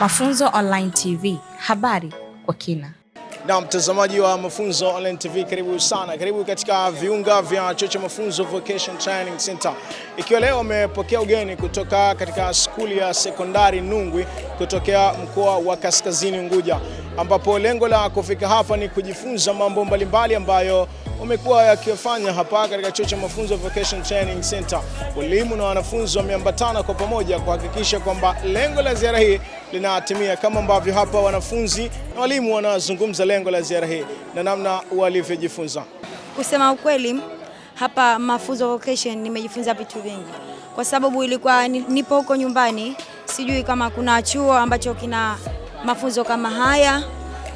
Mafunzo Online TV, habari kwa kina. Na mtazamaji wa Mafunzo Online TV, karibu sana. Karibu katika viunga vya chuo cha mafunzo Vocation Training Center. Ikiwa leo umepokea ugeni kutoka katika skuli ya sekondari Nungwi kutokea mkoa wa Kaskazini Unguja, ambapo lengo la kufika hapa ni kujifunza mambo mbalimbali ambayo umekuwa yakifanya hapa katika chuo cha mafunzo Vocation Training Center. Walimu na wanafunzi wameambatana kwa pamoja kuhakikisha kwamba lengo la ziara hii linatimia, kama ambavyo hapa wanafunzi na walimu wanazungumza lengo la ziara hii na namna walivyojifunza. Kusema ukweli, hapa mafunzo Vocation nimejifunza vitu vingi, kwa sababu ilikuwa nipo huko nyumbani, sijui kama kuna chuo ambacho kina mafunzo kama haya,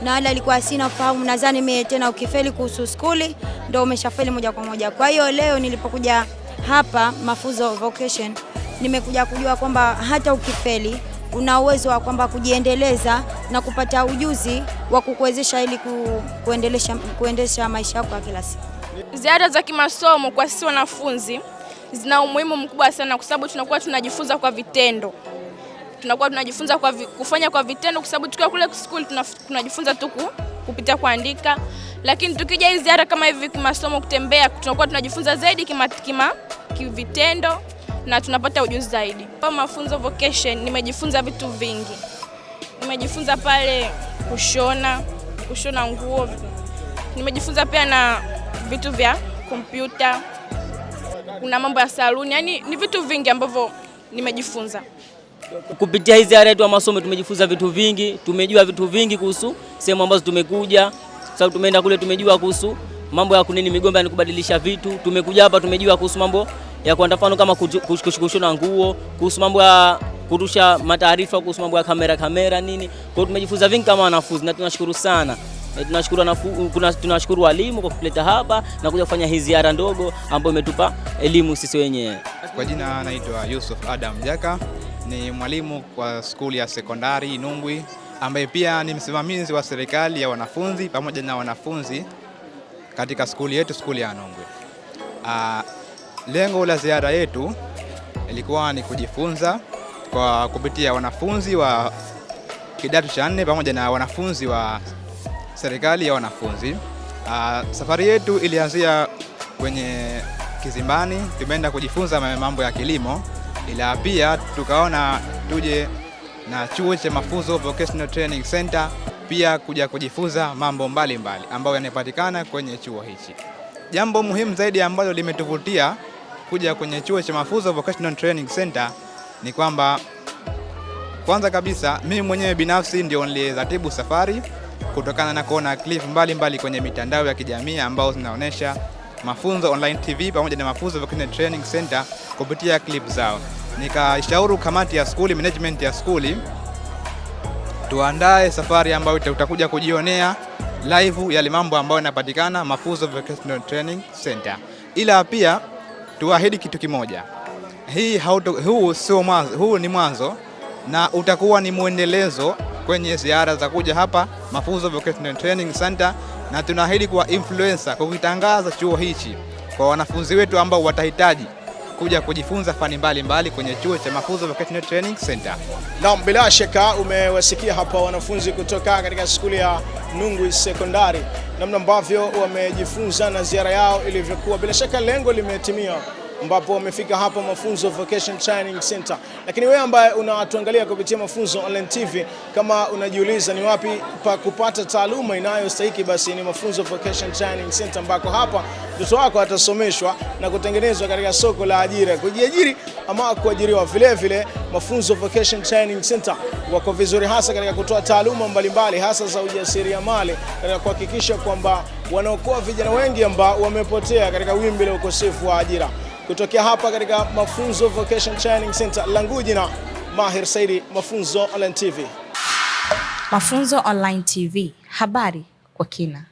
na wala ilikuwa sina fahamu. Nadhani mimi tena ukifeli kuhusu skuli ndio umeshafeli moja kwa moja. Kwa hiyo leo nilipokuja hapa mafunzo Vocation, nimekuja kujua kwamba hata ukifeli una uwezo wa kwamba kujiendeleza na kupata ujuzi wa kukuwezesha ili kuendesha maisha yako ya kila siku. Ziara za kimasomo kwa sisi wanafunzi zina umuhimu mkubwa sana, kwa sababu tunakuwa tunajifunza kwa vitendo. Tunakuwa tunajifunza kufanya kwa vitendo, kwa sababu tukiwa kule skuli tunajifunza tu kupitia kuandika, lakini tukija hizi ziara kama hivi kimasomo, kutembea, tunakuwa tunajifunza zaidi kivitendo na tunapata ujuzi zaidi. Kwa mafunzo Vocation nimejifunza vitu vingi. Nimejifunza pale kushona nguo. Nimejifunza pia na vitu vya kompyuta. Kuna mambo ya saluni, yani ni vitu vingi ambavyo nimejifunza. Kupitia hizi ziara yetu ya masomo tumejifunza vitu vingi, tumejua vitu vingi kuhusu sehemu ambazo tumekuja. Sababu tumeenda kule tumejua kuhusu mambo ya kunini migomba ni kubadilisha vitu. Tumekuja hapa tumejua kuhusu mambo ya kwa mfano kama kushona nguo, kuhusu mambo ya kurusha mataarifa, kuhusu mambo ya kamera nini. Kwa hiyo tumejifunza vingi kama wanafunzi na tunashukuru sana. Tunashukuru walimu kwa kuleta hapa na kuja kufanya hizi ziara ndogo ambayo imetupa elimu sisi wenyewe. Kwa jina naitwa Yusuf Adam Jaka, ni mwalimu kwa skuli ya sekondari Nungwi, ambaye pia ni msimamizi wa serikali ya wanafunzi pamoja na wanafunzi katika skuli yetu, skuli ya Nungwi. Lengo la ziara yetu ilikuwa ni kujifunza kwa kupitia wanafunzi wa kidato cha 4 pamoja na wanafunzi wa serikali ya wanafunzi. Safari yetu ilianzia kwenye Kizimbani, tumeenda kujifunza mambo ya kilimo, ila pia tukaona tuje na chuo cha mafunzo Vocational Training Center pia kuja kujifunza mambo mbalimbali ambayo yanapatikana kwenye chuo hichi. Jambo muhimu zaidi ambalo limetuvutia kuja kwenye chuo cha mafunzo Vocational Training Center ni kwamba kwanza kabisa mimi mwenyewe binafsi ndio niliratibu safari kutokana na kuona clip mbalimbali kwenye mitandao ya kijamii ambao zinaonesha mafunzo Online TV pamoja na mafunzo Vocational Training Center kupitia clip zao. Nikashauri kamati ya skuli, management ya skuli, tuandae safari ambayo utakuja kujionea live yale mambo ambayo yanapatikana mafunzo Vocational Training Center. Ila pia tuahidi kitu kimoja. Huu ni mwanzo na utakuwa ni muendelezo kwenye ziara za kuja hapa mafunzo Vocational Training Center, na tunaahidi kuwa influencer kwa kutangaza chuo hichi kwa wanafunzi wetu ambao watahitaji kuja kujifunza fani mbalimbali kwenye chuo cha mafunzo Vocational Training Center. Na bila shaka umewasikia hapa wanafunzi kutoka katika skuli ya Nungwi sekondari namna ambavyo wamejifunza na ziara yao ilivyokuwa. Bila shaka lengo limetimia, ambapo wamefika hapa mafunzo Vocation Training Center. Lakini wewe ambaye unatuangalia kupitia Mafunzo Online TV, kama unajiuliza ni wapi pa kupata taaluma inayostahili, basi ni Mafunzo Vocation Training Center, ambako hapa mtoto wako atasomeshwa na kutengenezwa katika soko la ajira, kujiajiri ama kuajiriwa. Vile vile Mafunzo Vocation Training Center wako vizuri hasa katika kutoa taaluma mbalimbali hasa za ujasiriamali, katika kuhakikisha kwamba wanaokoa vijana wengi ambao wamepotea katika wimbi la ukosefu wa ajira. Kutokea hapa katika Mafunzo Vocation Training Center, langu jina Mahir Saidi, Mafunzo Online TV. Mafunzo Online TV, habari kwa kina.